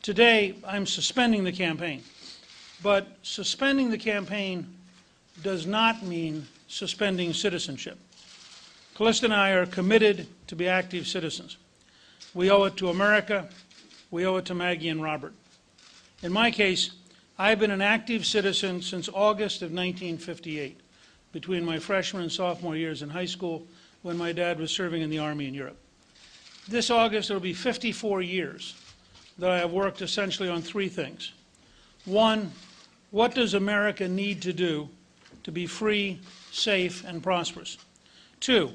Today, I'm suspending the campaign. But suspending the campaign does not mean suspending citizenship. Callista and I are committed to be active citizens. We owe it to America. We owe it to Maggie and Robert. In my case, I've been an active citizen since August of 1958, between my freshman and sophomore years in high school when my dad was serving in the Army in Europe. This August, it'll be 54 years that I have worked essentially on three things. One, what does America need to do to be free, safe, and prosperous? Two,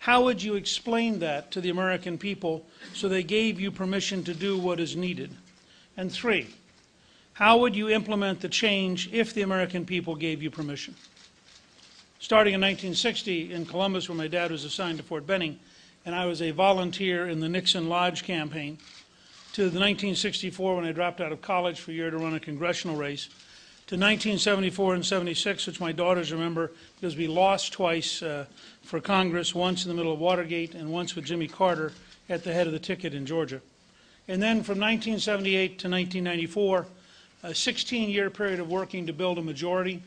how would you explain that to the American people so they gave you permission to do what is needed? And three, how would you implement the change if the American people gave you permission? Starting in 1960 in Columbus, where my dad was assigned to Fort Benning, and I was a volunteer in the Nixon Lodge campaign, to the 1964 when I dropped out of college for a year to run a congressional race, to 1974 and 76, which my daughters remember because we lost twice for Congress, once in the middle of Watergate and once with Jimmy Carter at the head of the ticket in Georgia. And then from 1978 to 1994, a 16-year period of working to build a majority,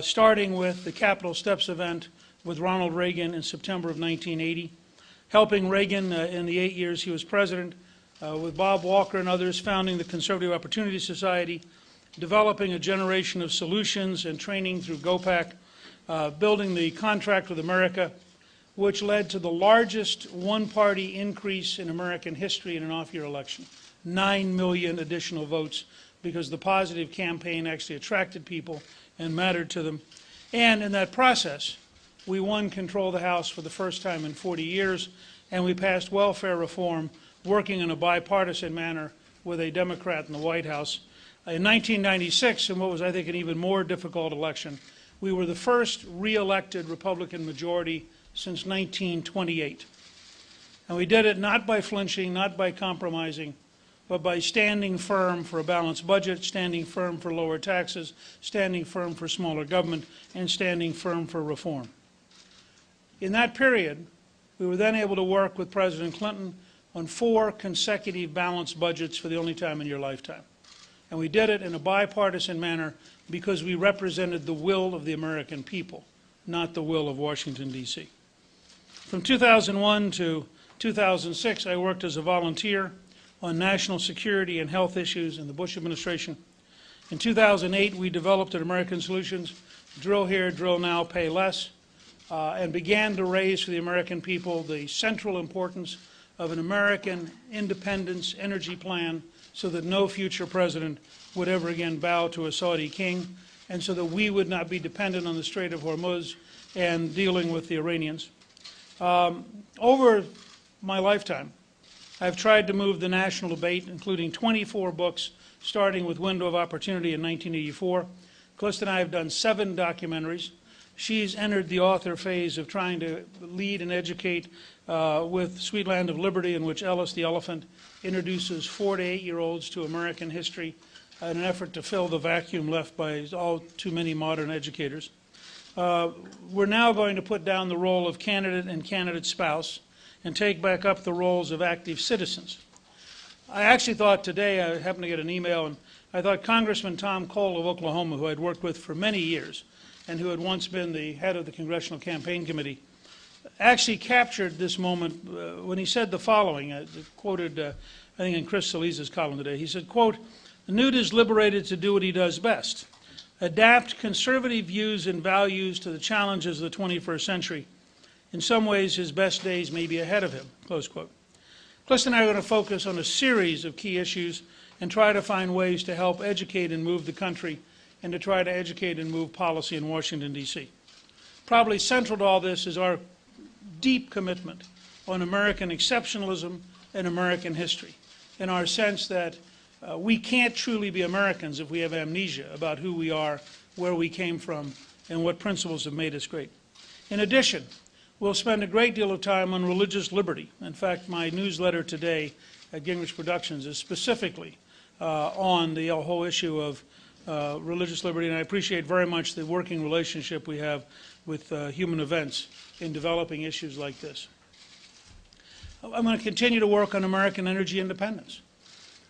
starting with the Capitol Steps event with Ronald Reagan in September of 1980, helping Reagan in the 8 years he was president, with Bob Walker and others founding the Conservative Opportunity Society, developing a generation of solutions and training through GOPAC, building the Contract with America, which led to the largest one-party increase in American history in an off-year election. 9 million additional votes because the positive campaign actually attracted people and mattered to them. And in that process, we won control of the House for the first time in 40 years, and we passed welfare reform working in a bipartisan manner with a Democrat in the White House. In 1996, in what was, I think, an even more difficult election, we were the first re-elected Republican majority since 1928. And we did it not by flinching, not by compromising, but by standing firm for a balanced budget, standing firm for lower taxes, standing firm for smaller government, and standing firm for reform. In that period, we were then able to work with President Clinton on 4 consecutive balanced budgets for the only time in your lifetime. And we did it in a bipartisan manner because we represented the will of the American people, not the will of Washington, D.C. From 2001 to 2006, I worked as a volunteer on national security and health issues in the Bush administration. In 2008, we developed at American Solutions, Drill Here, Drill Now, Pay Less, and began to raise for the American people the central importance of an American independence energy plan so that no future president would ever again bow to a Saudi king, and so that we would not be dependent on the Strait of Hormuz and dealing with the Iranians. Over my lifetime, I've tried to move the national debate, including 24 books, starting with Window of Opportunity in 1984. Callista and I have done 7 documentaries. She's entered the author phase of trying to lead and educate with Sweet Land of Liberty, in which Ellis the Elephant introduces 4 to 8-year-olds to American history in an effort to fill the vacuum left by all too many modern educators. We're now going to put down the role of candidate and candidate spouse and take back up the roles of active citizens. I actually thought today, I happened to get an email, and I thought Congressman Tom Cole of Oklahoma, who I'd worked with for many years and who had once been the head of the Congressional Campaign Committee, actually captured this moment when he said the following, quoted, I think in Chris Solis's column today. He said, quote, "Newt is liberated to do what he does best, adapt conservative views and values to the challenges of the 21st century. In some ways, his best days may be ahead of him," close quote. Callista and I are going to focus on a series of key issues and try to find ways to help educate and move the country and to try to educate and move policy in Washington, D.C. Probably central to all this is our deep commitment on American exceptionalism and American history, in our sense that we can't truly be Americans if we have amnesia about who we are, where we came from, and what principles have made us great. In addition, we'll spend a great deal of time on religious liberty. In fact, my newsletter today at Gingrich Productions is specifically on the whole issue of religious liberty, and I appreciate very much the working relationship we have with Human Events in developing issues like this. I'm going to continue to work on American energy independence.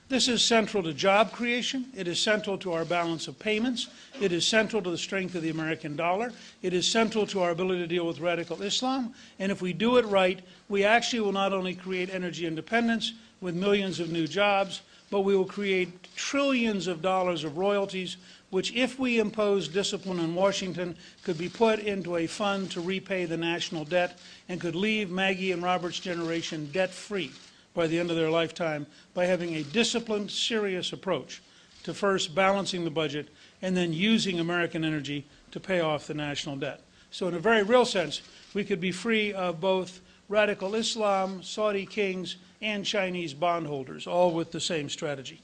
This is central to job creation. It is central to our balance of payments. It is central to the strength of the American dollar. It is central to our ability to deal with radical Islam. And if we do it right, we actually will not only create energy independence with millions of new jobs, but we will create trillions of dollars of royalties, which, if we impose discipline in Washington, could be put into a fund to repay the national debt and could leave Maggie and Robert's generation debt-free by the end of their lifetime by having a disciplined, serious approach to first balancing the budget and then using American energy to pay off the national debt. So in a very real sense, we could be free of both radical Islam, Saudi kings, and Chinese bondholders, all with the same strategy.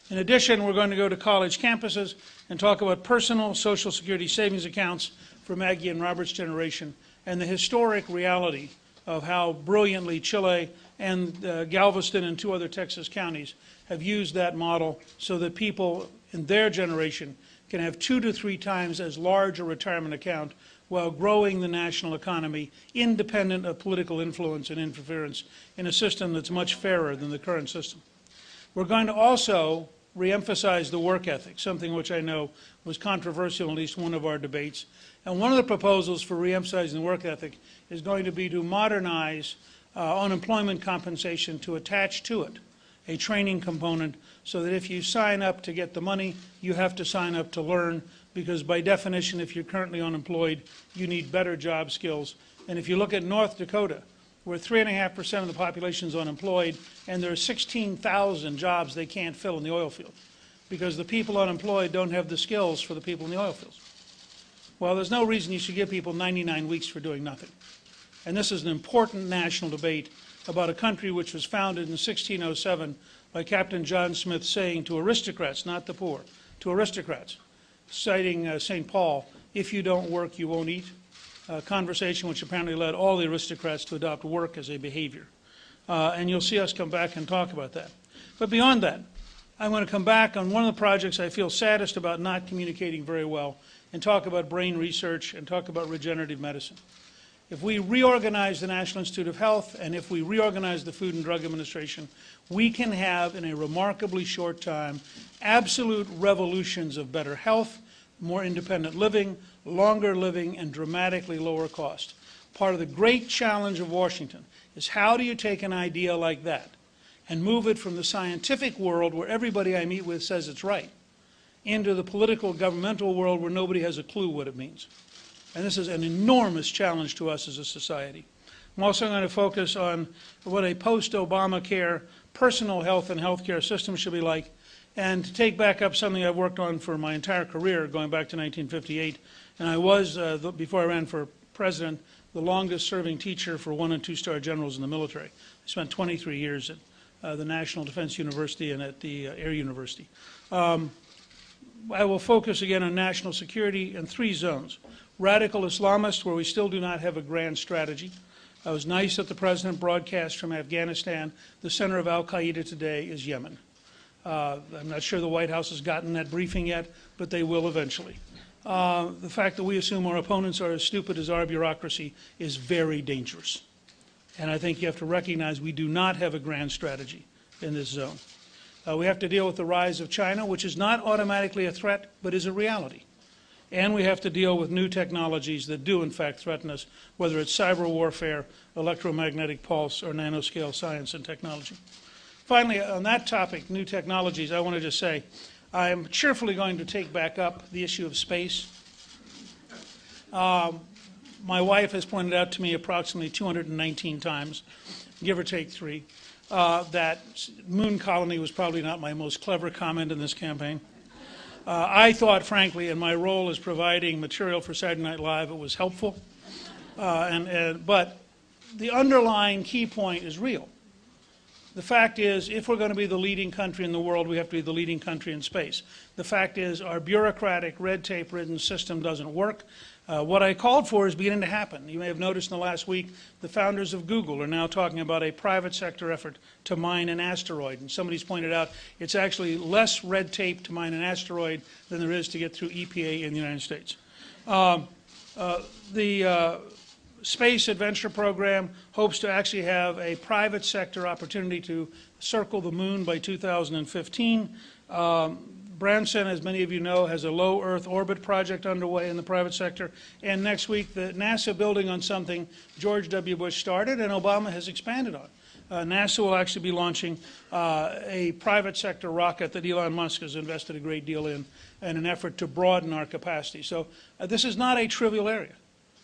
In addition, we're going to go to college campuses and talk about personal Social Security savings accounts for Maggie and Robert's generation and the historic reality of how brilliantly Chile and Galveston and 2 other Texas counties have used that model so that people in their generation can have 2 to 3 times as large a retirement account while growing the national economy independent of political influence and interference in a system that's much fairer than the current system. We're going to also reemphasize the work ethic, something which I know was controversial in at least one of our debates. And one of the proposals for reemphasizing the work ethic is going to be to modernize unemployment compensation to attach to it a training component so that if you sign up to get the money, you have to sign up to learn, because by definition, if you're currently unemployed, you need better job skills. And if you look at North Dakota, where 3.5% of the population is unemployed, and there are 16,000 jobs they can't fill in the oil field because the people unemployed don't have the skills for the people in the oil fields. Well, there's no reason you should give people 99 weeks for doing nothing. And this is an important national debate about a country which was founded in 1607 by Captain John Smith saying to aristocrats, not the poor, to aristocrats, citing St. Paul, if you don't work, you won't eat. A conversation which apparently led all the aristocrats to adopt work as a behavior. And you'll see us come back and talk about that. But beyond that, I'm going to come back on one of the projects I feel saddest about not communicating very well and talk about brain research and talk about regenerative medicine. If we reorganize the National Institute of Health and if we reorganize the Food and Drug Administration, we can have, in a remarkably short time, absolute revolutions of better health, more independent living, longer living, and dramatically lower cost. Part of the great challenge of Washington is how do you take an idea like that and move it from the scientific world where everybody I meet with says it's right into the political governmental world where nobody has a clue what it means. And this is an enormous challenge to us as a society. I'm also going to focus on what a post-Obamacare personal health and health care system should be like, and to take back up something I've worked on for my entire career, going back to 1958. And I was, before I ran for president, the longest-serving teacher for 1- and 2-star generals in the military. I spent 23 years at the National Defense University and at the Air University. I will focus again on national security in 3 zones. Radical Islamists, where we still do not have a grand strategy. It was nice that the president broadcast from Afghanistan. The center of al-Qaeda today is Yemen. I'm not sure the White House has gotten that briefing yet, but they will eventually. The fact that we assume our opponents are as stupid as our bureaucracy is very dangerous. And I think you have to recognize we do not have a grand strategy in this zone. We have to deal with the rise of China, which is not automatically a threat, but is a reality. And we have to deal with new technologies that do, in fact, threaten us, whether it's cyber warfare, electromagnetic pulse, or nanoscale science and technology. Finally, on that topic, new technologies, I want to just say I'm cheerfully going to take back up the issue of space. My wife has pointed out to me approximately 219 times, give or take 3, that moon colony was probably not my most clever comment in this campaign. I thought, frankly, in my role as providing material for Saturday Night Live, it was helpful. But the underlying key point is real. The fact is, if we're going to be the leading country in the world, we have to be the leading country in space. The fact is, our bureaucratic, red tape-ridden system doesn't work. What I called for is beginning to happen. You may have noticed in the last week, the founders of Google are now talking about a private sector effort to mine an asteroid. And somebody's pointed out it's actually less red tape to mine an asteroid than there is to get through EPA in the United States. space adventure program hopes to actually have a private sector opportunity to circle the moon by 2015. Branson, as many of you know, has a low Earth orbit project underway in the private sector. And next week, the NASA building on something George W. Bush started and Obama has expanded on. NASA will actually be launching a private sector rocket that Elon Musk has invested a great deal in an effort to broaden our capacity. So this is not a trivial area.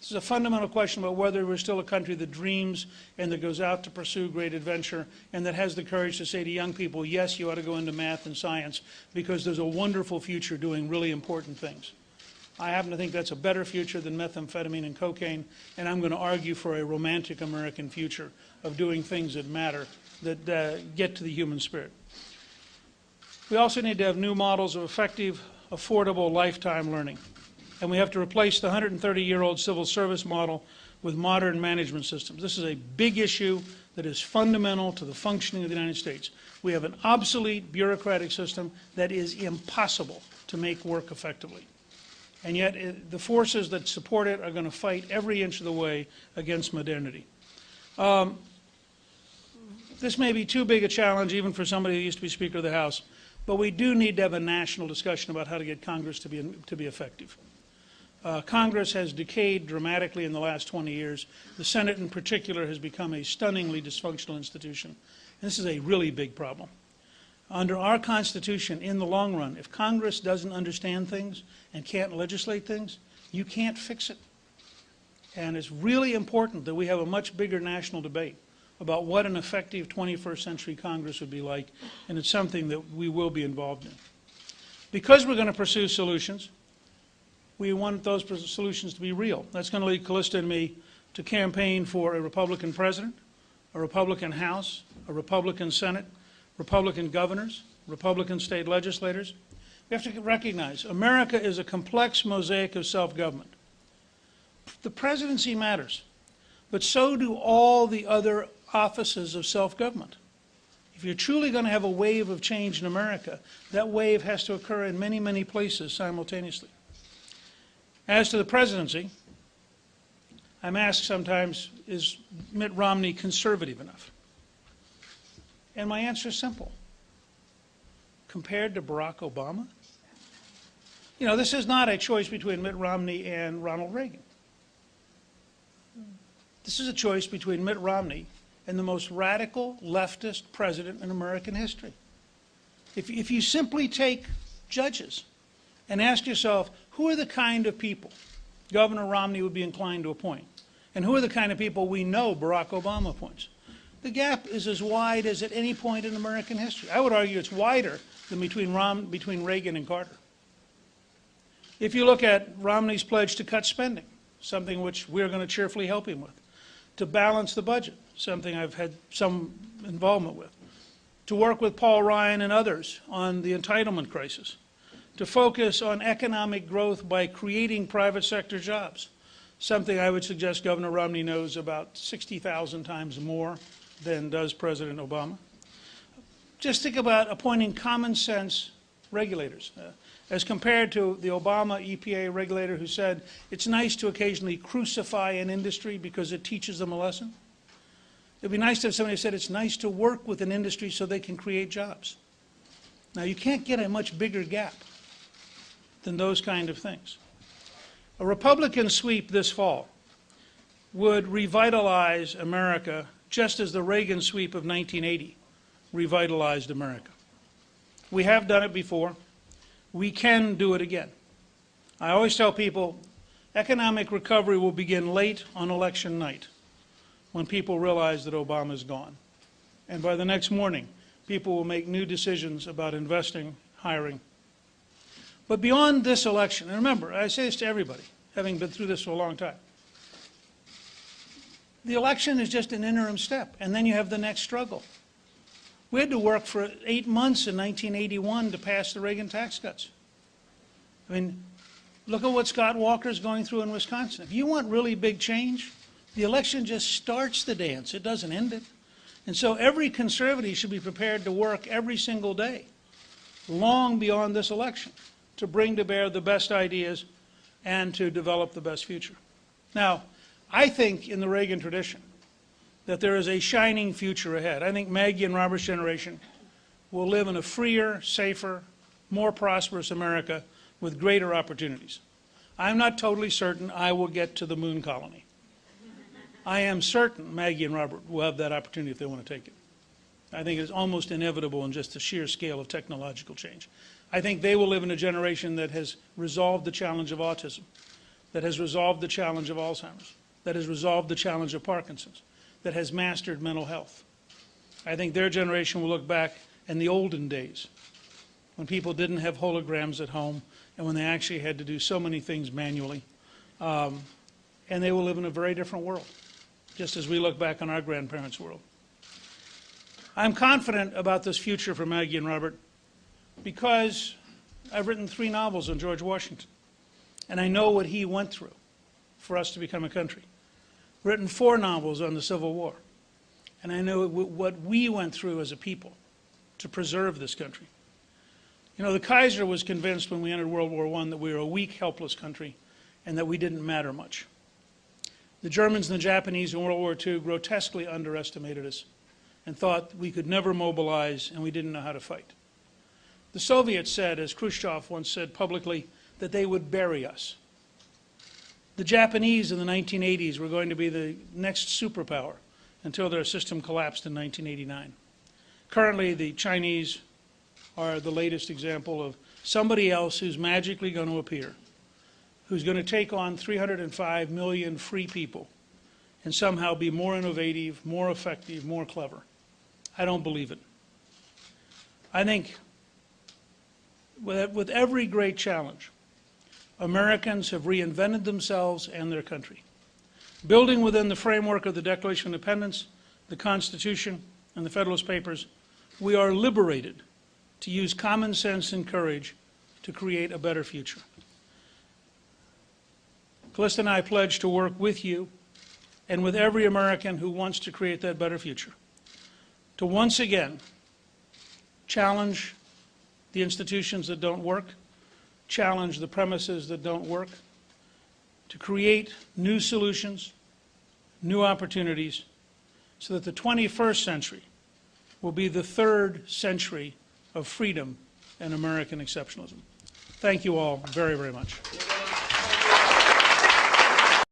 This is a fundamental question about whether we're still a country that dreams and that goes out to pursue great adventure and that has the courage to say to young people, yes, you ought to go into math and science because there's a wonderful future doing really important things. I happen to think that's a better future than methamphetamine and cocaine, and I'm going to argue for a romantic American future of doing things that matter, that get to the human spirit. We also need to have new models of effective, affordable lifetime learning. And we have to replace the 130-year-old civil service model with modern management systems. This is a big issue that is fundamental to the functioning of the United States. We have an obsolete bureaucratic system that is impossible to make work effectively. And yet the forces that support it are going to fight every inch of the way against modernity. This may be too big a challenge even for somebody who used to be Speaker of the House, but we do need to have a national discussion about how to get Congress to be effective. Congress has decayed dramatically in the last 20 years. The Senate in particular has become a stunningly dysfunctional institution. And this is a really big problem. Under our Constitution, in the long run, if Congress doesn't understand things and can't legislate things, you can't fix it. And it's really important that we have a much bigger national debate about what an effective 21st century Congress would be like, and it's something that we will be involved in. Because we're going to pursue solutions, we want those solutions to be real. That's going to lead Callista and me to campaign for a Republican president, a Republican House, a Republican Senate, Republican governors, Republican state legislators. We have to recognize America is a complex mosaic of self-government. The presidency matters, but so do all the other offices of self-government. If you're truly going to have a wave of change in America, that wave has to occur in many, many places simultaneously. As to the presidency, I'm asked sometimes, is Mitt Romney conservative enough? And my answer is simple. Compared to Barack Obama? You know, this is not a choice between Mitt Romney and Ronald Reagan. This is a choice between Mitt Romney and the most radical leftist president in American history. If you simply take judges and ask yourself, who are the kind of people Governor Romney would be inclined to appoint? And who are the kind of people we know Barack Obama appoints? The gap is as wide as at any point in American history. I would argue it's wider than between Reagan and Carter. If you look at Romney's pledge to cut spending, something which we're going to cheerfully help him with, to balance the budget, something I've had some involvement with, to work with Paul Ryan and others on the entitlement crisis, to focus on economic growth by creating private sector jobs, something I would suggest Governor Romney knows about 60,000 times more than does President Obama. Just think about appointing common sense regulators, as compared to the Obama EPA regulator who said it's nice to occasionally crucify an industry because it teaches them a lesson. It would be nice to have somebody who said it's nice to work with an industry so they can create jobs. Now, you can't get a much bigger gap than those kind of things. A Republican sweep this fall would revitalize America just as the Reagan sweep of 1980 revitalized America. We have done it before. We can do it again. I always tell people economic recovery will begin late on election night when people realize that Obama is gone. And by the next morning, people will make new decisions about investing, hiring. But beyond this election, and remember, I say this to everybody, having been through this for a long time, the election is just an interim step, and then you have the next struggle. We had to work for 8 months in 1981 to pass the Reagan tax cuts. I mean, look at what Scott Walker's going through in Wisconsin. If you want really big change, the election just starts the dance. It doesn't end it. And so every conservative should be prepared to work every single day, long beyond this election, to bring to bear the best ideas and to develop the best future. Now, I think in the Reagan tradition that there is a shining future ahead. I think Maggie and Robert's generation will live in a freer, safer, more prosperous America with greater opportunities. I'm not totally certain I will get to the moon colony. I am certain Maggie and Robert will have that opportunity if they want to take it. I think it is almost inevitable in just the sheer scale of technological change. I think they will live in a generation that has resolved the challenge of autism, that has resolved the challenge of Alzheimer's, that has resolved the challenge of Parkinson's, that has mastered mental health. I think their generation will look back in the olden days when people didn't have holograms at home and when they actually had to do so many things manually. And they will live in a very different world, just as we look back on our grandparents' world. I'm confident about this future for Maggie and Robert because I've written 3 novels on George Washington, and I know what he went through for us to become a country. Written 4 novels on the Civil War, and I know what we went through as a people to preserve this country. You know, the Kaiser was convinced when we entered World War I that we were a weak, helpless country and that we didn't matter much. The Germans and the Japanese in World War II grotesquely underestimated us and thought we could never mobilize and we didn't know how to fight. The Soviets said, as Khrushchev once said publicly, that they would bury us. The Japanese in the 1980s were going to be the next superpower until their system collapsed in 1989. Currently, the Chinese are the latest example of somebody else who's magically going to appear, who's going to take on 305 million free people and somehow be more innovative, more effective, more clever. I don't believe it. I think with every great challenge, Americans have reinvented themselves and their country. Building within the framework of the Declaration of Independence, the Constitution, and the Federalist Papers, we are liberated to use common sense and courage to create a better future. Callista and I pledge to work with you and with every American who wants to create that better future, to once again challenge the institutions that don't work, challenge the premises that don't work, to create new solutions, new opportunities, so that the 21st century will be the 3rd century of freedom and American exceptionalism. Thank you all very, very much.